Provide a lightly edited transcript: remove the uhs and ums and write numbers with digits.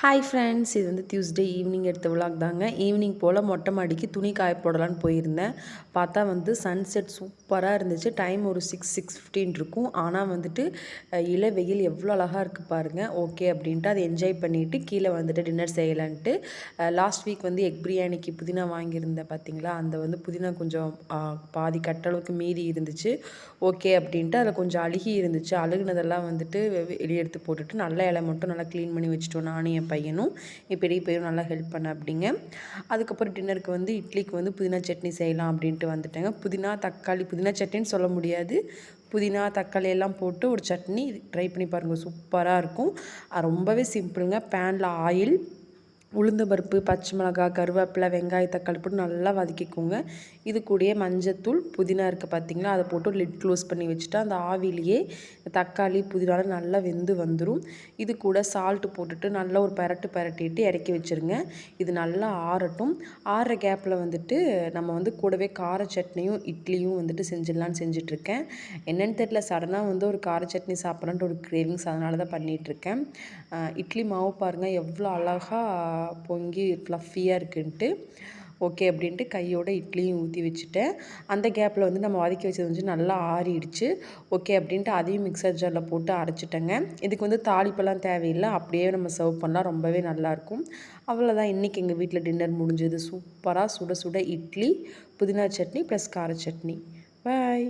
Hi friends, இது வந்து Tuesday evening எடுத்த விலாக் தாங்க. ஈவினிங் போல் மொட்டை மாடிக்கு துணி காய போடலான்னு போயிருந்தேன். பார்த்தா வந்து சன்செட் சூப்பராக இருந்துச்சு. டைம் ஒரு 6:15 இருக்கும். ஆனால் வந்துட்டு இள வெயில் எவ்வளோ அழகாக இருக்குது பாருங்கள். ஓகே அப்படின்ட்டு அதை என்ஜாய் பண்ணிவிட்டு கீழே வந்துட்டு டின்னர் செய்யலான்ட்டு லாஸ்ட் வீக் வந்து எக் பிரியாணிக்கு புதினா வாங்கியிருந்தேன் பார்த்தீங்களா. அந்த வந்து புதினா கொஞ்சம் பாதி கட்டளவுக்கு மீதி இருந்துச்சு. ஓகே அப்படின்ட்டு அதில் கொஞ்சம் அழுகி இருந்துச்சு. அழுகுனதெல்லாம் வந்துட்டு வெளியே எடுத்து போட்டுட்டு நல்ல இலை மட்டும் நல்லா க்ளீன் பண்ணி வச்சுட்டோம். நானும் என் பையனும் என் பெரிய பையனும் நல்லா ஹெல்ப் பண்ண அப்படிங்க. அதுக்கப்புறம் டின்னருக்கு வந்து இட்லிக்கு வந்து புதினா சட்னி செய்யலாம் அப்படின்ட்டு வந்துட்டேங்க. புதினா தக்காளி புதினா சட்னின்னு சொல்ல முடியாது, புதினா தக்காளி எல்லாம் போட்டு ஒரு சட்னி ட்ரை பண்ணி பாருங்கள், சூப்பராக இருக்கும். ரொம்பவே சிம்பிளுங்க. பேனில் ஆயில், உளுந்த பருப்பு, பச்சை மிளகாய், கருவேப்பிலை, வெங்காய தக்காளி போட்டு நல்லா வதக்கிக்கோங்க. இது கூடயே மஞ்சத்தூள், புதினா இருக்குது பார்த்தீங்களா, அதை போட்டு லிட் க்ளோஸ் பண்ணி வச்சுட்டு அந்த ஆவிலேயே தக்காளி புதினால நல்லா வெந்து வந்துடும். இது கூட சால்ட்டு போட்டுட்டு நல்லா ஒரு பரட்டிட்டு இறக்கி வச்சுருங்க. இது நல்லா ஆறட்டும். ஆறுற கேப்பில் வந்துட்டு நம்ம வந்து கூடவே கார சட்னியும் இட்லியும் வந்துட்டு செஞ்சிடலான்னு செஞ்சிட்ருக்கேன். என்னென்னு தெரியல, சடனாக வந்து ஒரு கார சட்னி சாப்பிட்லான்ட்டு ஒரு கிரேவிங்ஸ், அதனால தான் பண்ணிகிட்ருக்கேன். இட்லி மாவு பாருங்கள் எவ்வளோ அழகாக பொங்கி ஃப்ளஃபியாக இருக்குன்ட்டு. ஓகே அப்படின்ட்டு கையோட இட்லியும் ஊற்றி வச்சுட்டேன். அந்த கேப்பில் வந்து நம்ம வதக்கி வச்சது வந்து நல்லா ஆறிடுச்சு. ஓகே அப்படின்ட்டு அதையும் மிக்சர் ஜாரில் போட்டு அரைச்சிட்டேங்க. இதுக்கு வந்து தாளிப்பெல்லாம் தேவையில்லை, அப்படியே நம்ம சர்வ் பண்ணலாம், ரொம்பவே நல்லாயிருக்கும். அவ்வளோதான், இன்றைக்கி எங்கள் வீட்டில் டின்னர் முடிஞ்சது. சூப்பராக சுட சுட இட்லி, புதினா சட்னி ப்ளஸ் கார சட்னி. பாய்.